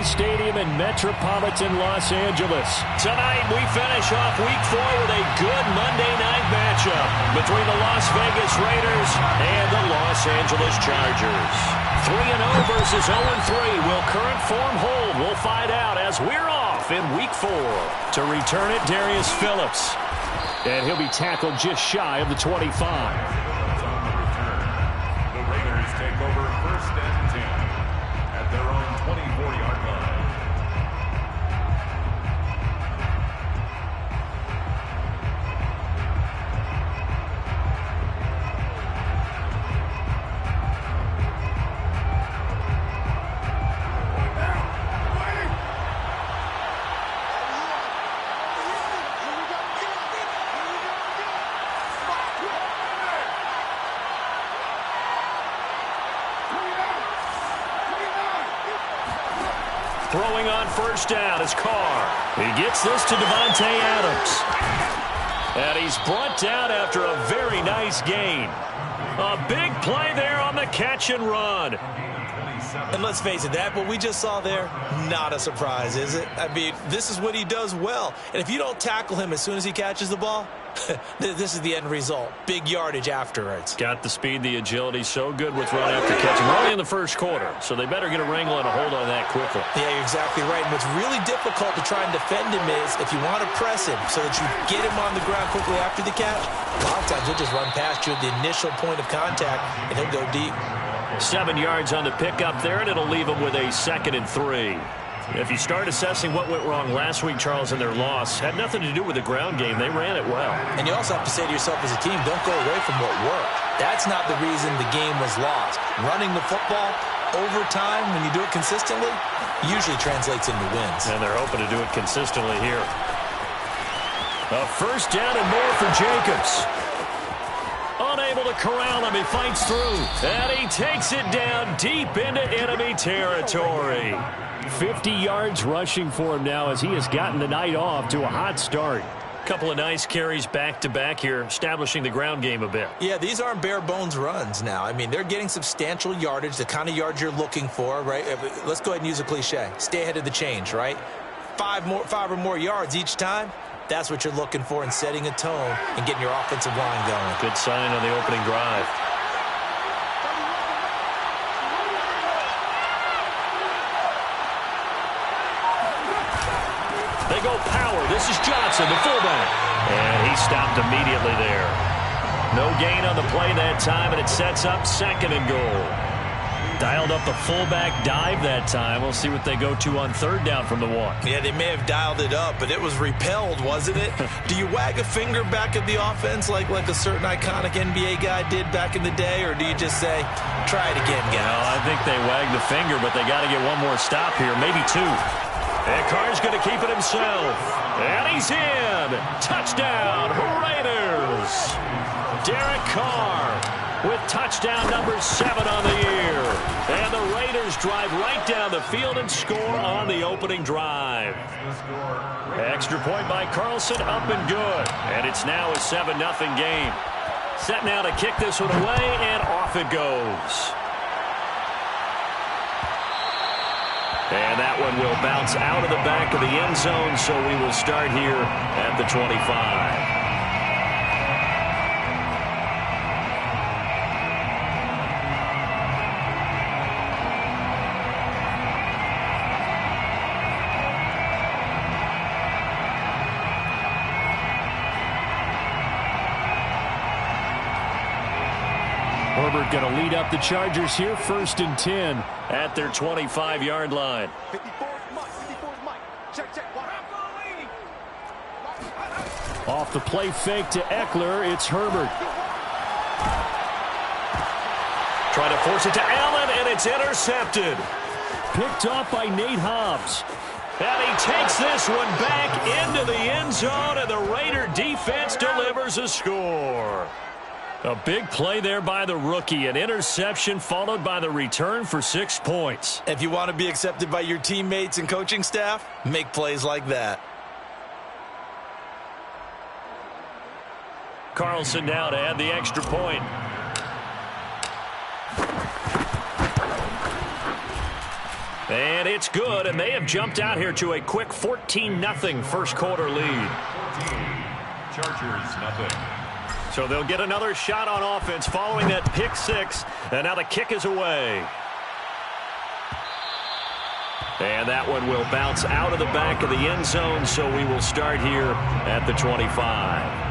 Stadium in metropolitan Los Angeles. Tonight, we finish off Week 4 with a good Monday night matchup between the Las Vegas Raiders and the Los Angeles Chargers. 3-0 versus 0-3. Will current form hold? We'll find out as we're off in Week 4. To return it, Darius Phillips. And he'll be tackled just shy of the 25. The Raiders take over 1st and 10 at their own 24-yard line. Throwing on 1st down is Carr. He gets this to Devontae Adams. And he's brought down after a very nice gain. A big play there on the catch and run. And let's face it, that what we just saw there, not a surprise, is it? I mean, this is what he does well. And if you don't tackle him as soon as he catches the ball, this is the end result. Big yardage afterwards. Got the speed, the agility, so good with run after catch. We're only in the 1st quarter, so they better get a wrangle and a hold on that quickly. Yeah, you're exactly right. And what's really difficult to try and defend him is if you want to press him so that you get him on the ground quickly after the catch, a lot of times he'll just run past you at the initial point of contact, and he'll go deep. 7 yards on the pickup there, and it'll leave them with a 2nd and 3. If you start assessing what went wrong last week, Charles, in their loss, had nothing to do with the ground game. They ran it well. And you also have to say to yourself as a team, don't go away from what worked. That's not the reason the game was lost. Running the football over time, when you do it consistently, usually translates into wins. And they're hoping to do it consistently here. A 1st down and more for Jacobs. Unable to corral him, he fights through. And he takes it down deep into enemy territory. 50 yards rushing for him now as he has gotten the night off to a hot start. Couple of nice carries back-to-back here, establishing the ground game a bit. Yeah, these aren't bare-bones runs now. I mean, they're getting substantial yardage, the kind of yards you're looking for, right? Let's go ahead and use a cliche. Stay ahead of the change, right? 5 or more yards each time. That's what you're looking for in setting a tone and getting your offensive line going. Good sign on the opening drive. They go power. This is Johnson, the fullback. And he stopped immediately there. No gain on the play that time, and it sets up 2nd and goal. Dialed up the fullback dive that time. We'll see what they go to on 3rd down from the 1. Yeah, they may have dialed it up, but it was repelled, wasn't it? Do you wag a finger back at the offense like a certain iconic NBA guy did back in the day, or do you just say, try it again, guys? No, I think they wagged the finger, but they got to get one more stop here, maybe 2. And Carr's going to keep it himself. And he's in. Touchdown, Raiders. Derek Carr with touchdown number 7 on the year. And the Raiders drive right down the field and score on the opening drive. Extra point by Carlson, up and good. And it's now a 7-0 game. Set now to kick this one away, and off it goes. And that one will bounce out of the back of the end zone, so we will start here at the 25. Herbert going to lead up the Chargers here, 1st and 10 at their 25-yard line. 54's Mike. Check. Off the play fake to Eckler, it's Herbert. Trying to force it to Allen, and it's intercepted. Picked off by Nate Hobbs. And he takes this one back into the end zone, and the Raider defense delivers a score. A big play there by the rookie. An interception followed by the return for 6 points. If you want to be accepted by your teammates and coaching staff, make plays like that. Carlson now to add the extra point. And it's good, and they have jumped out here to a quick 14-0 first quarter lead. Chargers, nothing. So they'll get another shot on offense following that pick six, and now the kick is away. And that one will bounce out of the back of the end zone, so we will start here at the 25.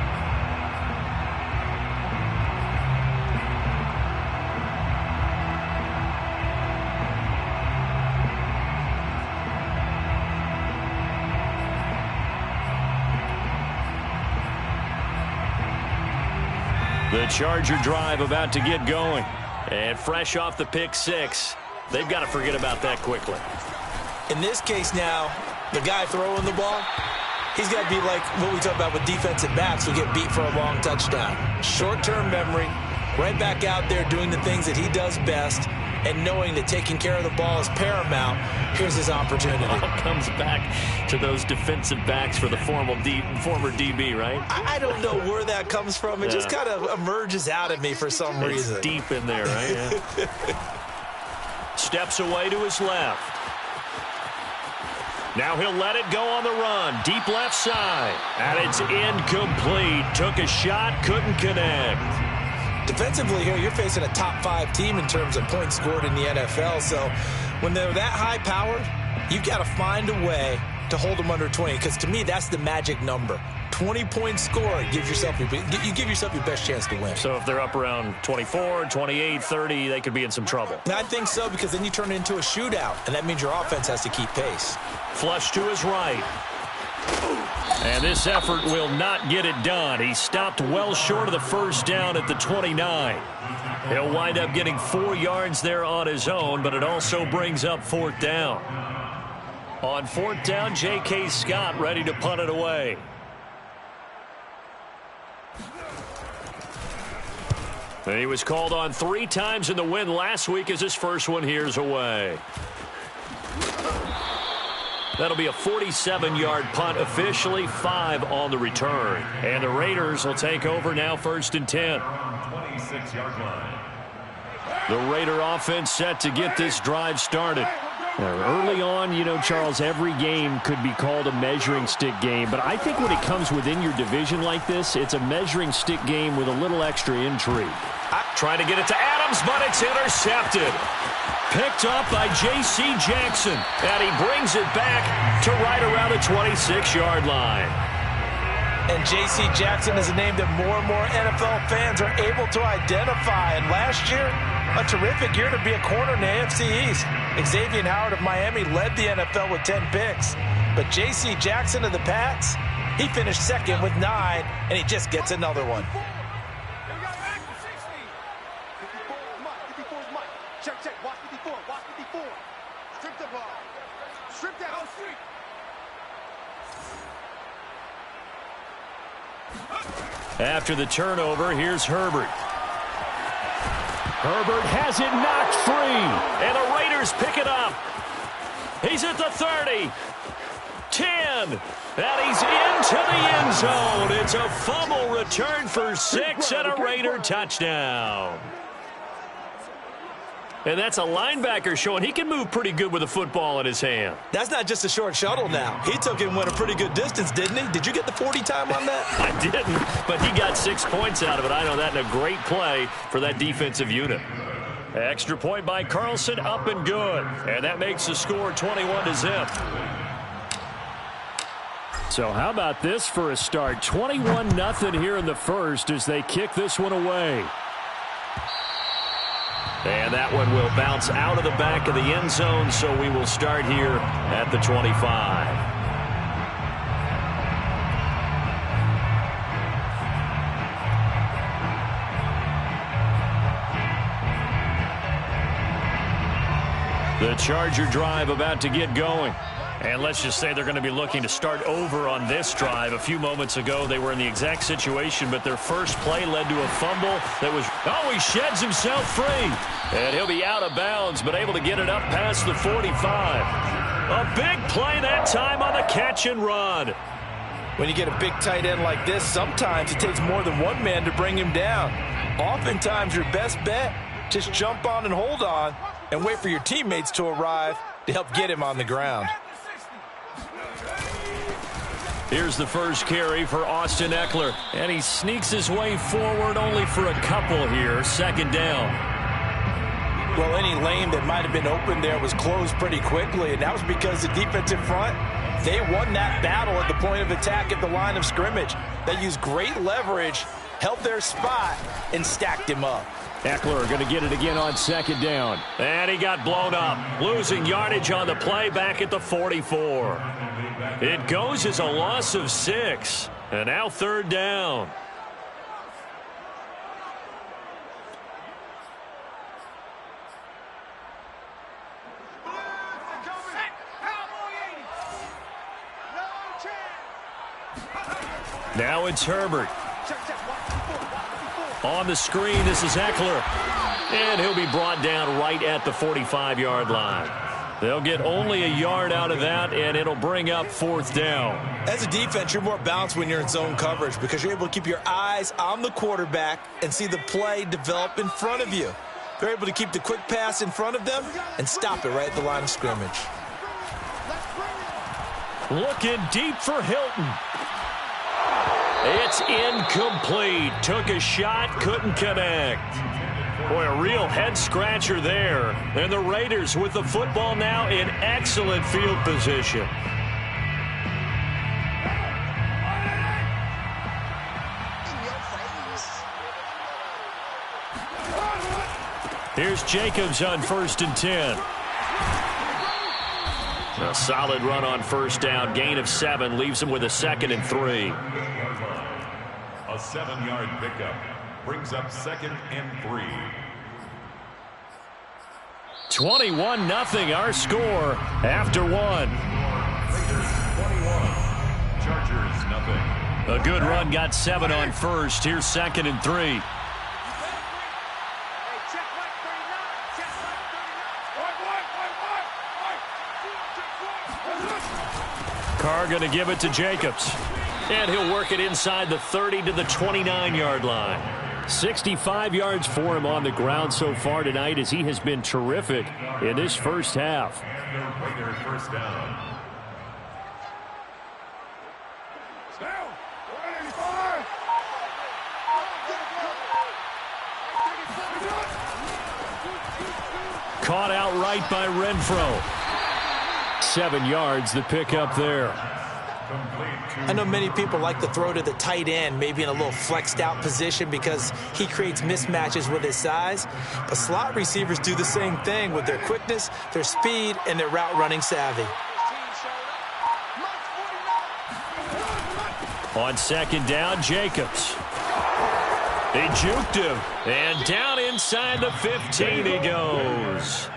The Charger drive about to get going. And fresh off the pick six, they've got to forget about that quickly. In this case now, the guy throwing the ball, he's got to be like what we talk about with defensive backs who get beat for a long touchdown. Short-term memory, right back out there doing the things that he does best, and knowing that taking care of the ball is paramount. Here's his opportunity. All comes back to those defensive backs for the former DB, right? I don't know where that comes from. It just kind of emerges out at me for some reason. It's deep in there, right? Yeah. Steps away to his left. Now he'll let it go on the run. Deep left side. And it's incomplete. Took a shot, couldn't connect. Defensively here, you're facing a top-5 team in terms of points scored in the NFL. So when they're that high-powered, you've got to find a way to hold them under 20. Because to me, that's the magic number. 20-point score, you give yourself your best chance to win. So if they're up around 24, 28, 30, they could be in some trouble. And I think so, because then you turn it into a shootout, and that means your offense has to keep pace. Flush to his right. And this effort will not get it done. He stopped well short of the first down at the 29. He'll wind up getting 4 yards there on his own, but it also brings up 4th down. On 4th down, J.K. Scott ready to punt it away. And he was called on 3 times in the win last week as his first one here's away. That'll be a 47-yard punt, officially 5 on the return. And the Raiders will take over now 1st and 10. 26-yard line. The Raider offense set to get this drive started. Now, early on, you know, Charles, every game could be called a measuring stick game. But I think when it comes within your division like this, it's a measuring stick game with a little extra intrigue. Trying to get it to Adams, but it's intercepted. Picked up by J.C. Jackson, and he brings it back to right around the 26-yard line. And J.C. Jackson is a name that more and more NFL fans are able to identify. And last year, a terrific year to be a corner in the AFC East. Xavier Howard of Miami led the NFL with 10 picks. But J.C. Jackson of the Pats, he finished second with 9, and he just gets another one. After the turnover, here's Herbert. Herbert has it knocked free, and the Raiders pick it up. He's at the 30, 10, and he's into the end zone. It's a fumble return for 6 and a Raider touchdown. And that's a linebacker showing he can move pretty good with a football in his hand. That's not just a short shuttle now. He took it and went a pretty good distance, didn't he? Did you get the 40 time on that? I didn't, but he got 6 points out of it. I know that in a great play for that defensive unit. Extra point by Carlson, up and good. And that makes the score 21-0. So how about this for a start? 21-0 here in the first as they kick this one away. And that one will bounce out of the back of the end zone, so we will start here at the 25. The Charger drive about to get going. And let's just say they're going to be looking to start over on this drive. A few moments ago, they were in the exact situation, but their first play led to a fumble that was, oh, he sheds himself free. And he'll be out of bounds, but able to get it up past the 45. A big play that time on the catch and run. When you get a big tight end like this, sometimes it takes more than one man to bring him down. Oftentimes, your best bet, just jump on and hold on and wait for your teammates to arrive to help get him on the ground. Here's the first carry for Austin Ekeler, and he sneaks his way forward only for a couple here. Second down. Well, any lane that might have been open there was closed pretty quickly, and that was because the defensive front, they won that battle at the point of attack at the line of scrimmage. They used great leverage, held their spot, and stacked him up. Ekeler going to get it again on second down. And he got blown up, losing yardage on the play back at the 44. It goes as a loss of 6, and now third down. Now it's Herbert. On the screen, this is Ekeler. And he'll be brought down right at the 45-yard line. They'll get only a yard out of that, and it'll bring up fourth down. As a defense, you're more balanced when you're in zone coverage because you're able to keep your eyes on the quarterback and see the play develop in front of you. They're able to keep the quick pass in front of them and stop it right at the line of scrimmage. Looking deep for Hilton. It's incomplete. Took a shot, couldn't connect. Boy, a real head-scratcher there. And the Raiders with the football now in excellent field position. Here's Jacobs on 1st and 10. A solid run on first down. Gain of 7 leaves him with a 2nd and 3. A 7-yard pickup brings up 2nd and 3. 21-0 our score after 1. Raiders 21, Chargers 0. A good run, got 7 on first. Here's 2nd and 3. Carr going to give it to Jacobs. And he'll work it inside the 30 to the 29-yard line. 65 yards for him on the ground so far tonight as he has been terrific in this first half. Raider first down. Caught outright by Renfro. 7 yards, the pickup there. I know many people like to throw to the tight end, maybe in a little flexed out position because he creates mismatches with his size. But slot receivers do the same thing with their quickness, their speed, and their route running savvy. On 2nd down, Jacobs. He juked him, and down inside the 15 he goes.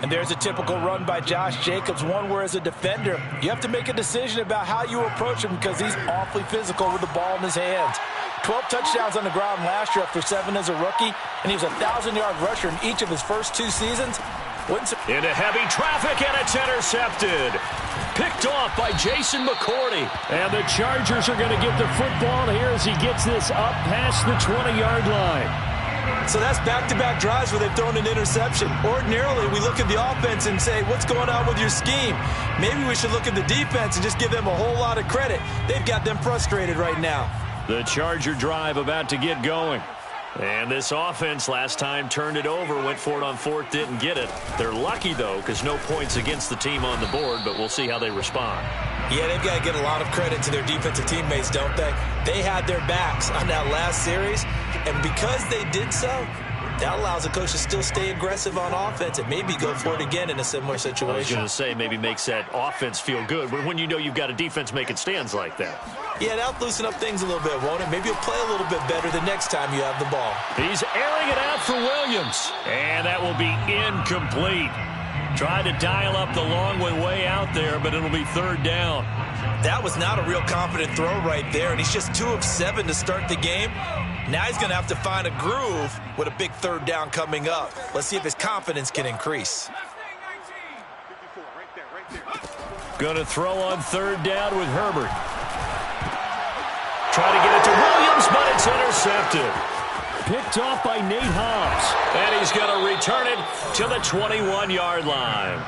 And there's a typical run by Josh Jacobs, one where as a defender, you have to make a decision about how you approach him because he's awfully physical with the ball in his hands. 12 touchdowns on the ground last year after 7 as a rookie, and he was a 1,000-yard rusher in each of his first 2 seasons. Into heavy traffic, and it's intercepted. Picked off by Jason McCourty. And the Chargers are going to get the football here as he gets this up past the 20-yard line. So that's back-to-back drives where they've thrown an interception. Ordinarily, we look at the offense and say, what's going on with your scheme? Maybe we should look at the defense and just give them a whole lot of credit. They've got them frustrated right now. The Charger drive about to get going. And this offense last time turned it over, went for it on 4th, didn't get it. They're lucky, though, because no points against the team on the board, but we'll see how they respond. Yeah, they've got to get a lot of credit to their defensive teammates, don't they? They had their backs on that last series, and because they did so, that allows the coach to still stay aggressive on offense and maybe go for it again in a similar situation. I was going to say maybe makes that offense feel good, but when you know you've got a defense making stands like that. Yeah, that'll loosen up things a little bit, won't it? Maybe you'll play a little bit better the next time you have the ball. He's airing it out for Williams, and that will be incomplete. Tried to dial up the long way out there, but it'll be 3rd down. That was not a real confident throw right there, and he's just 2 of 7 to start the game. Now he's going to have to find a groove with a big 3rd down coming up. Let's see if his confidence can increase. Going to throw on 3rd down with Herbert. Try to get it to Williams, but it's intercepted. Picked off by Nate Hobbs. And he's going to return it to the 21-yard line.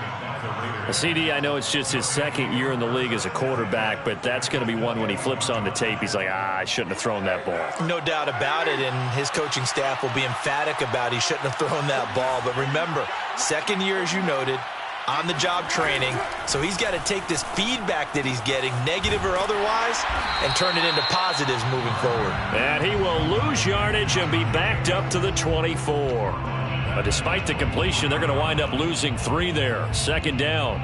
CD, I know it's just his second year in the league as a quarterback, but that's going to be one when he flips on the tape. He's like, I shouldn't have thrown that ball. No doubt about it, and his coaching staff will be emphatic about he shouldn't have thrown that ball. But remember, second year, as you noted, on-the-job training, so he's got to take this feedback that he's getting, negative or otherwise, and turn it into positives moving forward. And he will lose yardage and be backed up to the 24. But despite the completion, they're going to wind up losing 3 there. Second down.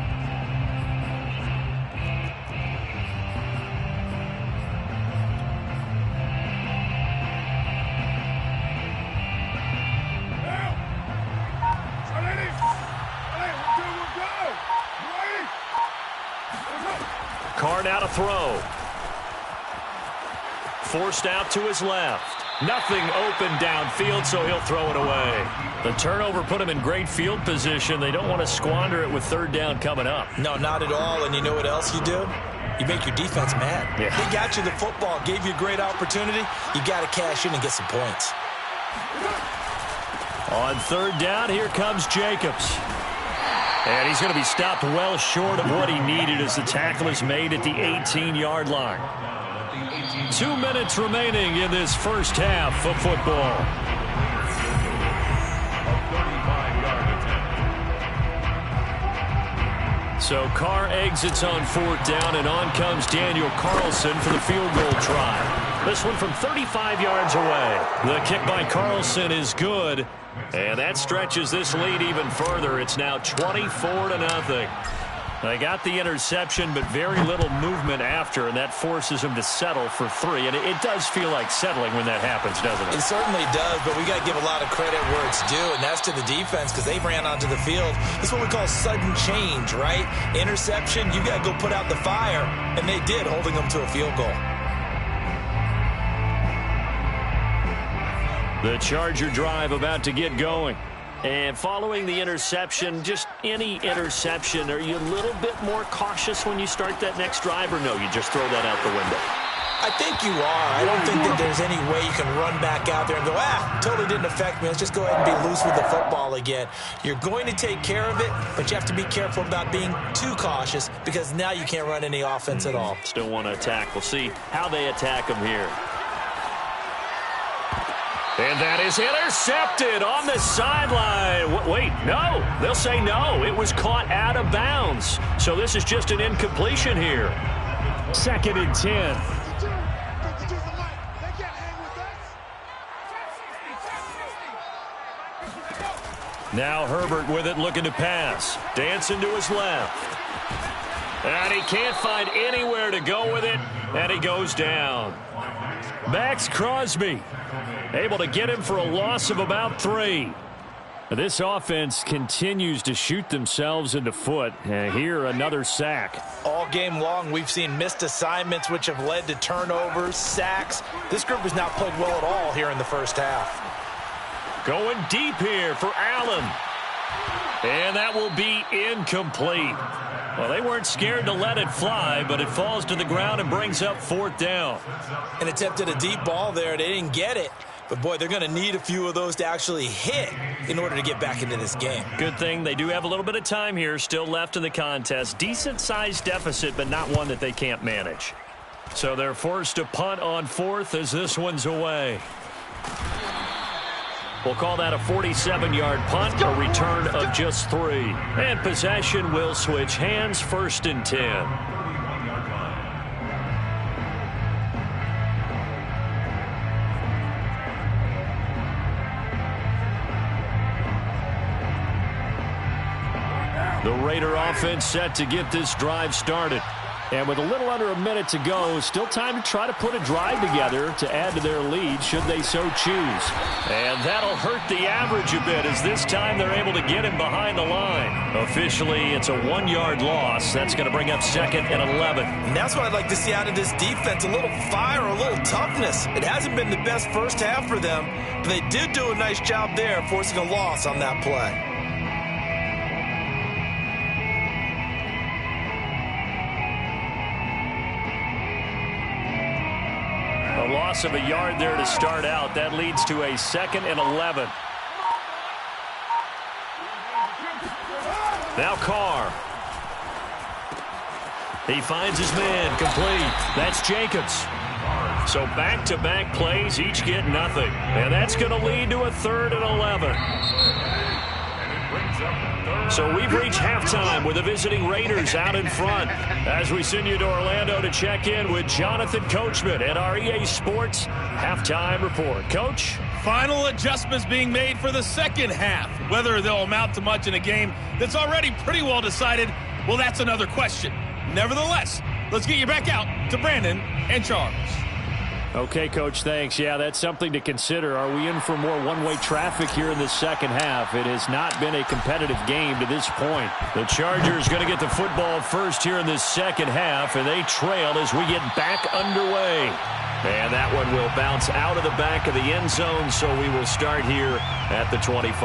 Carr now to throw. Forced out to his left. Nothing open downfield, so he'll throw it away. The turnover put him in great field position. They don't want to squander it with third down coming up. No, not at all. And you know what else you do? You make your defense mad. Yeah. They got you the football, gave you a great opportunity. You got to cash in and get some points. On third down, here comes Jacobs. And he's going to be stopped well short of what he needed as the tackle is made at the 18-yard line. 2 minutes remaining in this first half of football. So Carr exits on fourth down, and on comes Daniel Carlson for the field goal try. This one from 35 yards away. The kick by Carlson is good, and that stretches this lead even further. It's now 24-0. They got the interception, but very little movement after, and that forces him to settle for 3. And it does feel like settling when that happens, doesn't it? It certainly does, but we got to give a lot of credit where it's due, and that's to the defense because they ran onto the field. This is what we call sudden change, right? Interception, you got to go put out the fire, and they did, holding them to a field goal. The Charger drive about to get going. And following the interception, just any interception, are you a little bit more cautious when you start that next drive, or no, you just throw that out the window? I think you are. I don't think that there's any way you can run back out there and go, totally didn't affect me. Let's just go ahead and be loose with the football again. You're going to take care of it, but you have to be careful about being too cautious because now you can't run any offense at all. Still want to attack. We'll see how they attack them here. And that is intercepted on the sideline. Wait, no. They'll say no. It was caught out of bounds. So this is just an incompletion here. 2nd and 10. Now Herbert with it, looking to pass. Dancing to his left. And he can't find anywhere to go with it, and he goes down. Max Crosby able to get him for a loss of about 3. This offense continues to shoot themselves in the foot. And here, another sack. All game long, we've seen missed assignments, which have led to turnovers, sacks. This group has not played well at all here in the first half. Going deep here for Allen. And that will be incomplete. Well, they weren't scared to let it fly, but it falls to the ground and brings up 4th down. And attempted a deep ball there. They didn't get it. But, boy, they're going to need a few of those to actually hit in order to get back into this game. Good thing they do have a little bit of time here still left in the contest. Decent-sized deficit, but not one that they can't manage. So they're forced to punt on 4th as this one's away. We'll call that a 47-yard punt, a return of just 3. And possession will switch hands, 1st and 10. The Raider offense set to get this drive started. And with a little under a minute to go, still time to try to put a drive together to add to their lead should they so choose. And that'll hurt the average a bit as this time they're able to get him behind the line. Officially, it's a 1-yard loss. That's going to bring up 2nd and 11. And that's what I'd like to see out of this defense, a little fire, a little toughness. It hasn't been the best first half for them, but they did do a nice job there forcing a loss on that play. A loss of a yard there to start out. That leads to a 2nd and 11. Now Carr He finds his man, complete. That's Jacobs. So back-to-back plays, each get nothing. And that's going to lead to a 3rd and 11. So we've reached halftime with the visiting Raiders out in front. As we send you to Orlando to check in with Jonathan Coachman at our EA Sports Halftime Report. Coach? Final adjustments being made for the second half. Whether they'll amount to much in a game that's already pretty well decided, well, that's another question. Nevertheless, let's get you back out to Brandon and Charles. Okay, Coach, thanks. Yeah, that's something to consider. Are we in for more one-way traffic here in the second half? It has not been a competitive game to this point. The Chargers going to get the football first here in the second half, and they trail as we get back underway. And that one will bounce out of the back of the end zone, so we will start here at the 25.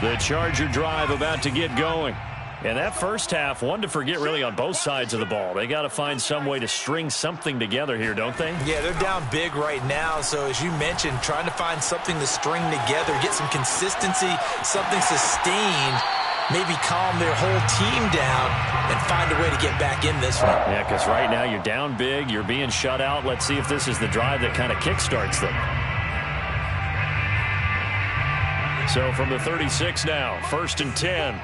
The Charger drive about to get going. And that first half, one to forget really on both sides of the ball. They got to find some way to string something together here, don't they? Yeah, they're down big right now. So as you mentioned, trying to find something to string together, get some consistency, something sustained, maybe calm their whole team down and find a way to get back in this one. Yeah, because right now you're down big, you're being shut out. Let's see if this is the drive that kind of kickstarts them. So from the 36 now, 1st and 10.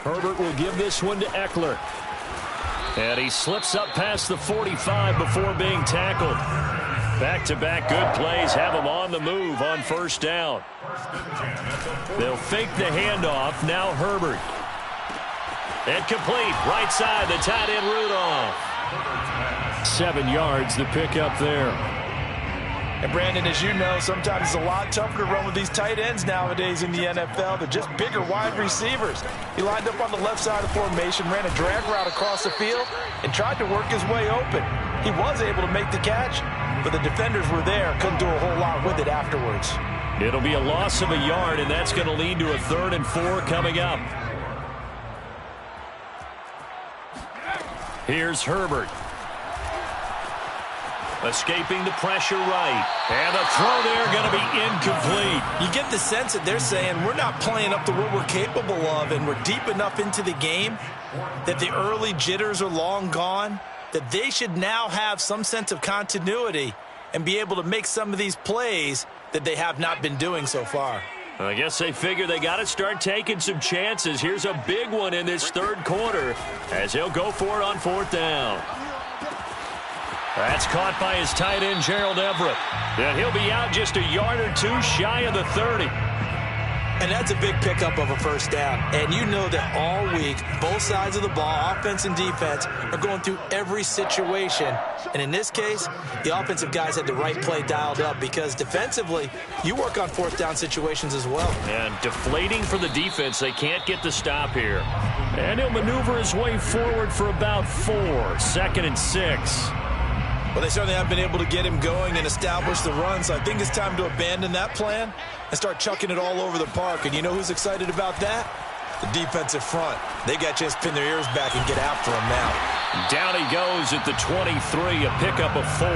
Herbert will give this one to Eckler. And he slips up past the 45 before being tackled. Back-to-back good plays have him on the move on 1st down. They'll fake the handoff. Now Herbert. And complete. Right side, the tight end Rudolph. 7 yards, the pickup there. And Brandon, as you know, sometimes it's a lot tougher to run with these tight ends nowadays in the NFL. They're just bigger wide receivers. He lined up on the left side of the formation, ran a drag route across the field, and tried to work his way open. He was able to make the catch, but the defenders were there, couldn't do a whole lot with it afterwards. It'll be a loss of a yard, and that's going to lead to a 3rd and 4 coming up. Here's Herbert. Escaping the pressure right. And the throw there going to be incomplete. You get the sense that they're saying we're not playing up to what we're capable of, and we're deep enough into the game that the early jitters are long gone, that they should now have some sense of continuity and be able to make some of these plays that they have not been doing so far. I guess they figure they got to start taking some chances. Here's a big one in this 3rd quarter as he'll go for it on 4th down. That's caught by his tight end, Gerald Everett. And he'll be out just a yard or 2 shy of the 30. And that's a big pickup of a 1st down. And you know that all week, both sides of the ball, offense and defense, are going through every situation. And in this case, the offensive guys had the right play dialed up because defensively, you work on 4th down situations as well. And deflating for the defense. They can't get the stop here. And he'll maneuver his way forward for about 4. 2nd and 6. Well, they certainly haven't been able to get him going and establish the run, so I think it's time to abandon that plan and start chucking it all over the park. And you know who's excited about that? The defensive front. They got a chance to pin their ears back and get after him now. Down he goes at the 23, a pickup of 4.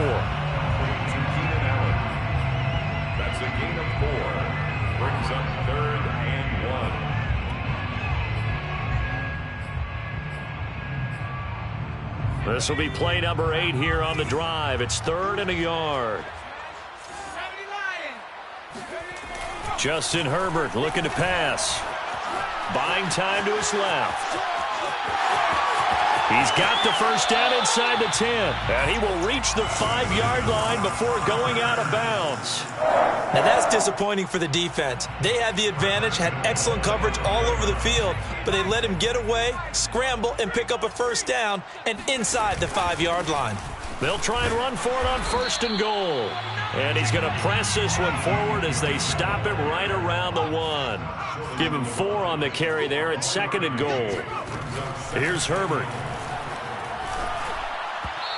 That's a gain of 4. Brings up 3rd and 1. This will be play number 8 here on the drive. It's 3rd and a yard. Justin Herbert looking to pass. Buying time to his left. He's got the 1st down inside the 10. And he will reach the 5-yard line before going out of bounds. Now that's disappointing for the defense. They had the advantage, had excellent coverage all over the field, but they let him get away, scramble, and pick up a 1st down and inside the 5-yard line. They'll try and run for it on 1st and goal. And he's going to press this one forward as they stop him right around the 1. Give him 4 on the carry there at 2nd and goal. Here's Herbert.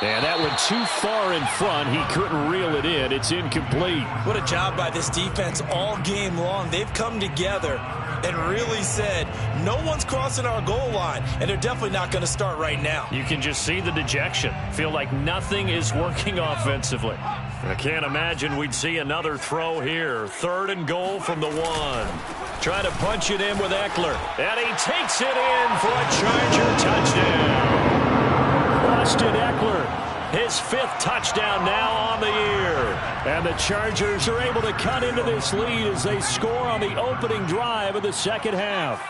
And that went too far in front. He couldn't reel it in. It's incomplete. What a job by this defense all game long. They've come together and really said, no one's crossing our goal line, and they're definitely not going to start right now. You can just see the dejection. Feel like nothing is working offensively. I can't imagine we'd see another throw here. 3rd and goal from the 1. Trying to punch it in with Eckler. And he takes it in for a Charger touchdown. Austin Eckler. His 5th touchdown now on the year. And the Chargers are able to cut into this lead as they score on the opening drive of the second half.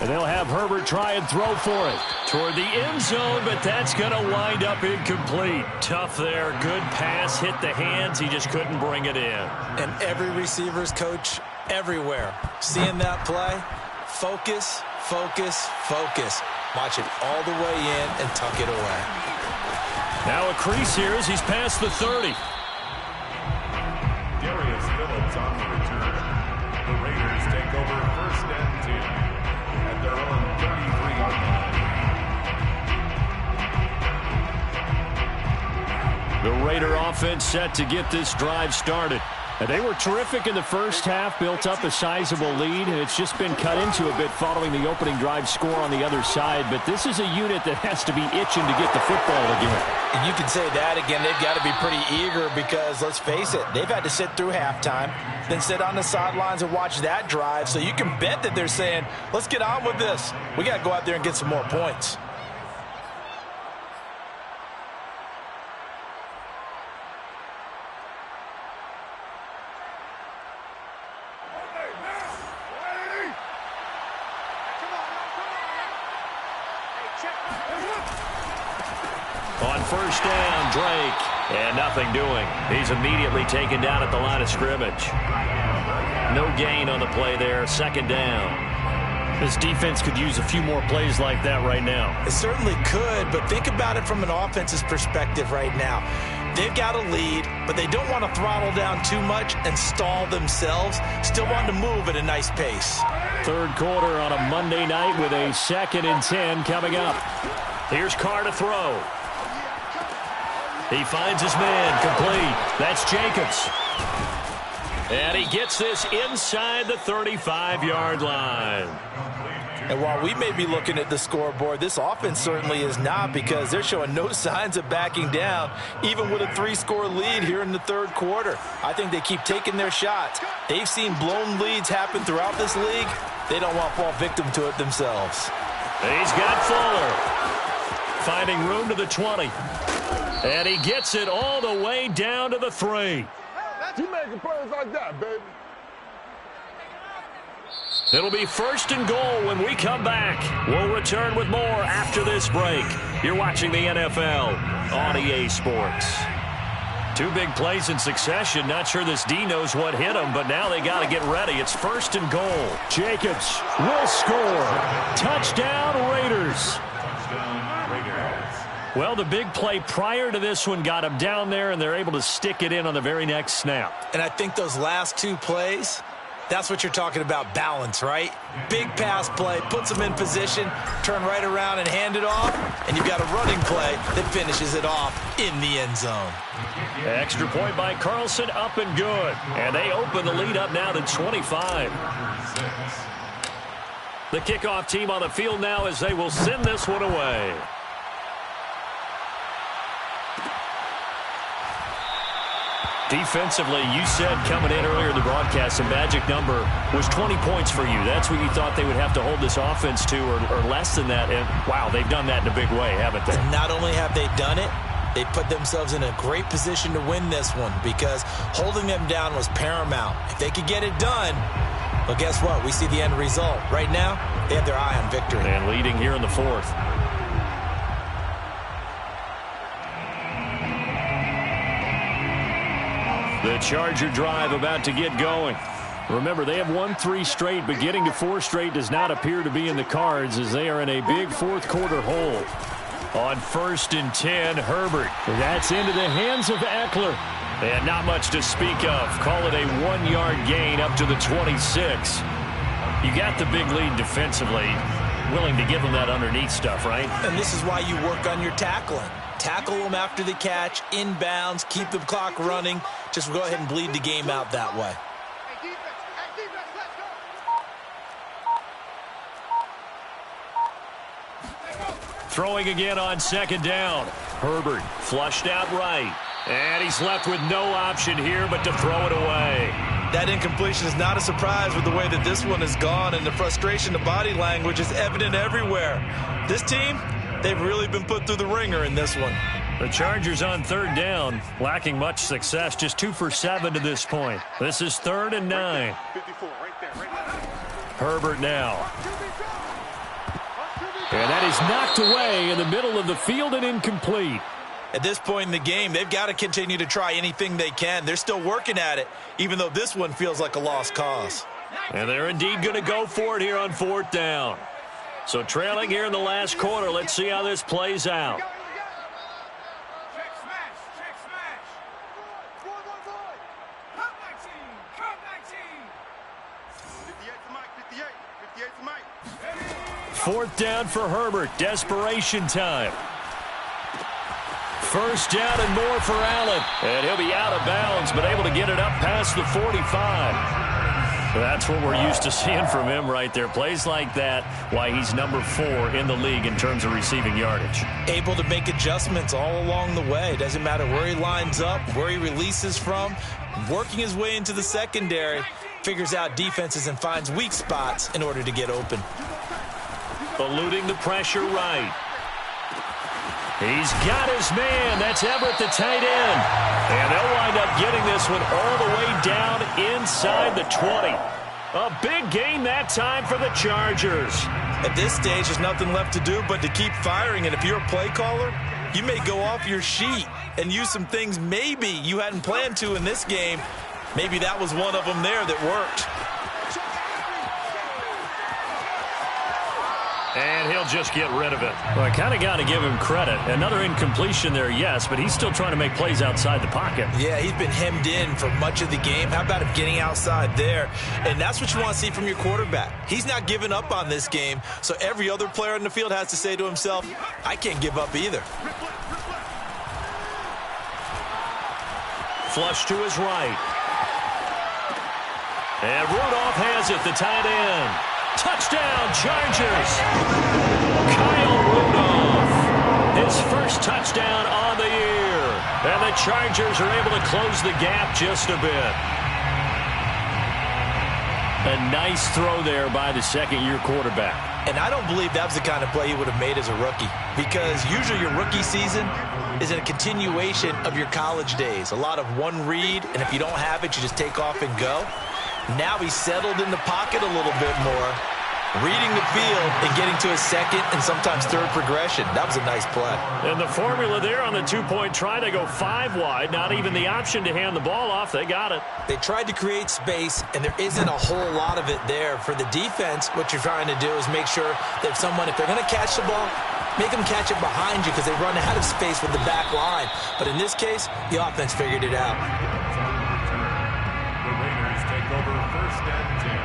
And they'll have Herbert try and throw for it. Toward the end zone, but that's going to wind up incomplete. Tough there. Good pass. Hit the hands. He just couldn't bring it in. And every receiver's coach everywhere. Seeing that play, focus, focus, focus. Watch it all the way in and tuck it away. Now a crease here as he's past the 30. Darius Phillips on the return. The Raiders take over 1st and 10 at their own 33-yard line. The Raider offense set to get this drive started. And they were terrific in the first half, built up a sizable lead, and it's just been cut into a bit following the opening drive score on the other side. But this is a unit that has to be itching to get the football again. And you can say that again. They've got to be pretty eager because, let's face it, they've had to sit through halftime, then sit on the sidelines and watch that drive. So you can bet that they're saying, let's get on with this. We got to go out there and get some more points. On 1st down, Drake. And nothing doing. He's immediately taken down at the line of scrimmage. No gain on the play there. 2nd down. This defense could use a few more plays like that right now. It certainly could, but think about it from an offense's perspective right now. They've got a lead, but they don't want to throttle down too much and stall themselves. Still want to move at a nice pace. 3rd quarter on a Monday night with a 2nd and 10 coming up. Here's Carr to throw. He finds his man, complete. That's Jacobs. And he gets this inside the 35-yard line. And while we may be looking at the scoreboard, this offense certainly is not, because they're showing no signs of backing down, even with a 3-score lead here in the 3rd quarter. I think they keep taking their shots. They've seen blown leads happen throughout this league. They don't want to fall victim to it themselves. He's got Fuller. Finding room to the 20. And he gets it all the way down to the 3. You making plays like that, baby. It'll be 1st and goal when we come back. We'll return with more after this break. You're watching the NFL on EA Sports. 2 big plays in succession. Not sure this D knows what hit him, but now they got to get ready. It's 1st and goal. Jacobs will score. Touchdown, Raiders. Well, the big play prior to this one got him down there, and they're able to stick it in on the very next snap. And I think those last 2 plays, that's what you're talking about, balance, right? Big pass play, puts them in position, turn right around and hand it off, and you've got a running play that finishes it off in the end zone. Extra point by Carlson, up and good. And they open the lead up now to 25. The kickoff team on the field now as they will send this one away. Defensively, you said coming in earlier in the broadcast, the magic number was 20 points for you. That's what you thought they would have to hold this offense to, or less than that. And, wow, they've done that in a big way, haven't they? And not only have they done it, they put themselves in a great position to win this one, because holding them down was paramount. If they could get it done, well, guess what? We see the end result. Right now, they have their eye on victory. And leading here in the 4th. The Charger drive about to get going. Remember, they have won 3 straight, but getting to 4 straight does not appear to be in the cards as they are in a big 4th quarter hole. On 1st and 10, Herbert. That's into the hands of Eckler. And not much to speak of. Call it a 1-yard gain up to the 26. You got the big lead defensively. Willing to give them that underneath stuff, right? And this is why you work on your tackling. Tackle them after the catch, inbounds, keep the clock running. Just go ahead and bleed the game out that way. Throwing again on second down. Herbert flushed out right. And he's left with no option here but to throw it away. That incompletion is not a surprise with the way that this one has gone, and the frustration, the body language is evident everywhere. This team, they've really been put through the ringer in this one. The Chargers on third down, lacking much success, just 2 for 7 to this point. This is 3rd and 9. 54, right there. Herbert now. And that is knocked away in the middle of the field and incomplete. At this point in the game, they've got to continue to try anything they can. They're still working at it, even though this one feels like a lost cause. And they're indeed going to go for it here on 4th down. So trailing here in the last quarter, let's see how this plays out. Check smash. Boy. Come back team. 58's Mike, 58's Mike. 4th down for Herbert. Desperation time. 1st down and more for Allen. And he'll be out of bounds, but able to get it up past the 45. That's what we're used to seeing from him right there. Plays like that, why he's number 4 in the league in terms of receiving yardage. Able to make adjustments all along the way. Doesn't matter where he lines up, where he releases from. Working his way into the secondary. Figures out defenses and finds weak spots in order to get open. Eluding the pressure right. He's got his man. That's Everett, the tight end. And they'll wind up getting this one all the way down inside the 20. A big gain that time for the Chargers. At this stage, there's nothing left to do but to keep firing. And if you're a play caller, you may go off your sheet and use some things maybe you hadn't planned to in this game. Maybe that was one of them there that worked. And he'll just get rid of it. Well, I kind of got to give him credit. Another incompletion there, yes, but he's still trying to make plays outside the pocket. Yeah, he's been hemmed in for much of the game. How about him getting outside there? And that's what you want to see from your quarterback. He's not giving up on this game, so every other player in the field has to say to himself, I can't give up either. Flush to his right. And Rudolph has it, the tight end. Touchdown, Chargers. Kyle Rudolph, his first touchdown on the year. And the Chargers are able to close the gap just a bit. A nice throw there by the second-year quarterback. And I don't believe that was the kind of play he would have made as a rookie, because usually your rookie season is a continuation of your college days. A lot of one read, and if you don't have it, you just take off and go. Now he's settled in the pocket a little bit more, reading the field and getting to his second and sometimes third progression. That was a nice play. And the formula there on the two-point try, they go 5 wide. Not even the option to hand the ball off. They got it. They tried to create space, and there isn't a whole lot of it there. For the defense, what you're trying to do is make sure that if they're going to catch the ball, make them catch it behind you because they run out of space with the back line. But in this case, the offense figured it out. The Raiders take over 1st and 10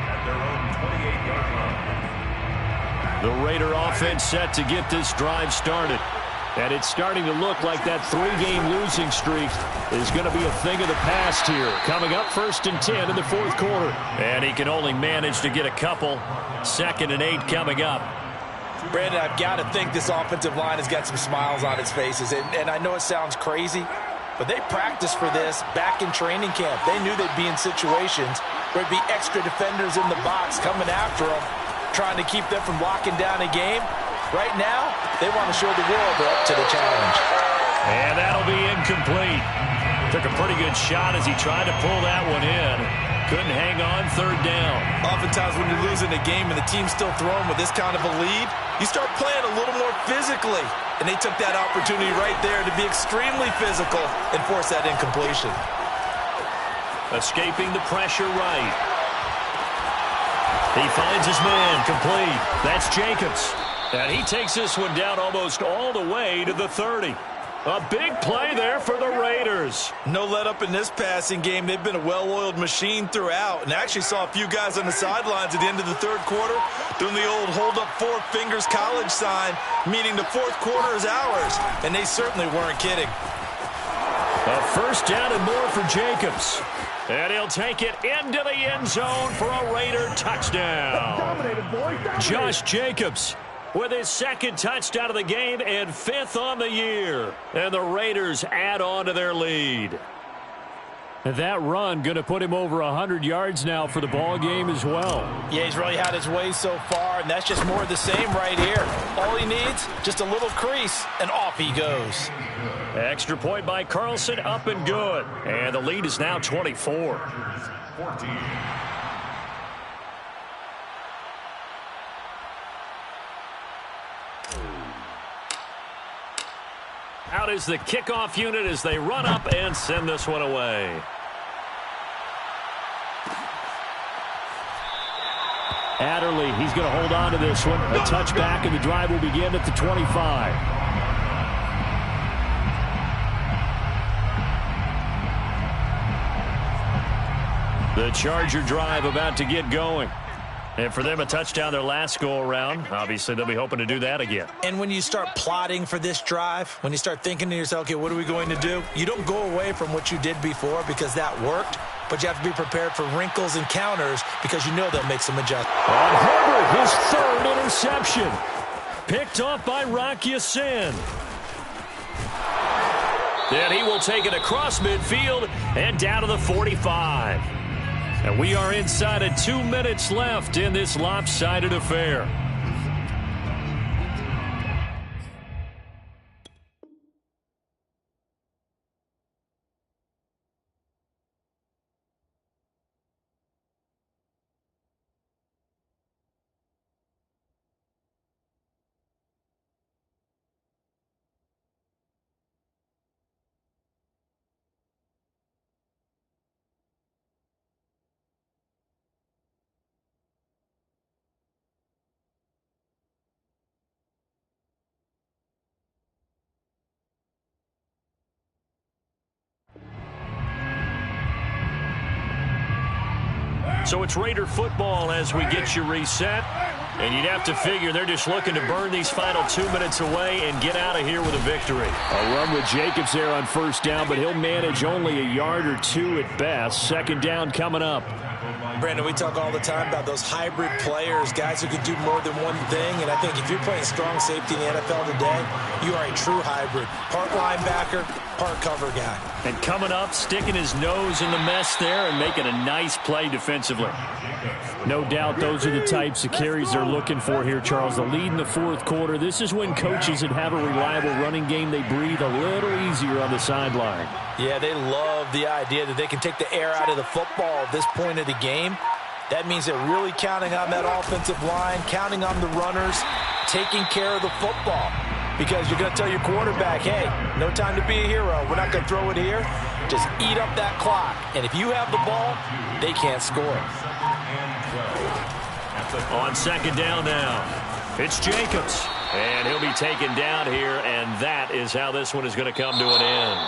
at their own 28-yard line. The Raider offense set to get this drive started. And it's starting to look like that 3-game losing streak is going to be a thing of the past here. Coming up 1st and 10 in the 4th quarter. And he can only manage to get a couple. 2nd and 8 coming up. Brandon, I've got to think this offensive line has got some smiles on its faces. And I know it sounds crazy, but they practiced for this back in training camp. They knew they'd be in situations where there'd be extra defenders in the box coming after them, trying to keep them from locking down a game. Right now, they want to show the world they're up to the challenge. And that'll be incomplete. Took a pretty good shot as he tried to pull that one in. Couldn't hang on 3rd down. Oftentimes when you're losing a game and the team's still throwing with this kind of a lead, you start playing a little more physically. And they took that opportunity right there to be extremely physical and force that incompletion. Escaping the pressure right. He finds his man complete. That's Jacobs. And he takes this one down almost all the way to the 30. A big play there for the Raiders. No let up in this passing game. They've been a well-oiled machine throughout. And I actually saw a few guys on the sidelines at the end of the 3rd quarter doing the old hold up 4 fingers college sign, meaning the 4th quarter is ours. And they certainly weren't kidding. A 1st down and more for Jacobs. And he'll take it into the end zone for a Raider touchdown. Josh Jacobs with his second touchdown of the game and 5th on the year. And the Raiders add on to their lead. And that run going to put him over 100 yards now for the ball game as well. Yeah, he's really had his way so far, and that's just more of the same right here. All he needs, just a little crease, and off he goes. Extra point by Carlson, up and good. And the lead is now 24. 14. Out is the kickoff unit as they run up and send this one away. Adderley, he's going to hold on to this one. A touchback, and the drive will begin at the 25. The Charger drive about to get going. And for them, a touchdown their last go-around. Obviously, they'll be hoping to do that again. And when you start plotting for this drive, when you start thinking to yourself, okay, what are we going to do? You don't go away from what you did before because that worked, but you have to be prepared for wrinkles and counters because you know they'll make some adjustments. On Herbert, his 3rd interception. Picked off by Rock Ya-Sin. Then he will take it across midfield and down to the 45. And we are inside of 2 minutes left in this lopsided affair. So it's Raider football as we get you reset. And you'd have to figure they're just looking to burn these final 2 minutes away and get out of here with a victory. A run with Jacobs there on 1st down, but he'll manage only a yard or 2 at best. 2nd down coming up. Brandon, we talk all the time about those hybrid players, guys who can do more than one thing. And I think if you're playing strong safety in the NFL today, you are a true hybrid. Part linebacker, part cover guy. And coming up, sticking his nose in the mess there and making a nice play defensively. No doubt those are the types of carries they're looking for here, Charles. The lead in the 4th quarter. This is when coaches that have a reliable running game, they breathe a little easier on the sideline. Yeah, they love the idea that they can take the air out of the football at this point of the game. That means they're really counting on that offensive line, counting on the runners, taking care of the football. Because you're going to tell your quarterback, hey, no time to be a hero. We're not going to throw it here. Just eat up that clock. And if you have the ball, they can't score. On 2nd down now, it's Jacobs. And he'll be taken down here, and that is how this one is going to come to an end.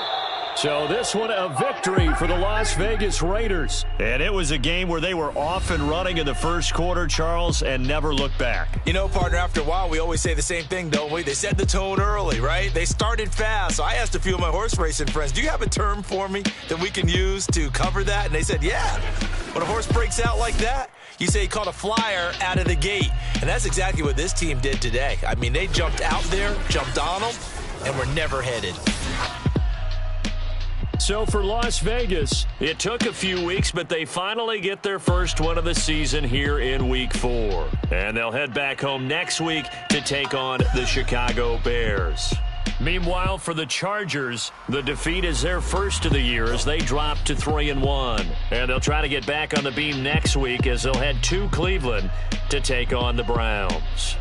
So this one a victory for the Las Vegas Raiders. And it was a game where they were off and running in the 1st quarter, Charles, and never looked back. You know, partner, after a while, we always say the same thing, don't we? They set the tone early, right? They started fast. So I asked a few of my horse racing friends, do you have a term for me that we can use to cover that? And they said, yeah. When a horse breaks out like that, you say he caught a flyer out of the gate. And that's exactly what this team did today. I mean, they jumped out there, jumped on them, and were never headed. So for Las Vegas, it took a few weeks, but they finally get their first one of the season here in Week 4. And they'll head back home next week to take on the Chicago Bears. Meanwhile, for the Chargers, the defeat is their first of the year as they drop to 3-1. And they'll try to get back on the beam next week as they'll head to Cleveland to take on the Browns.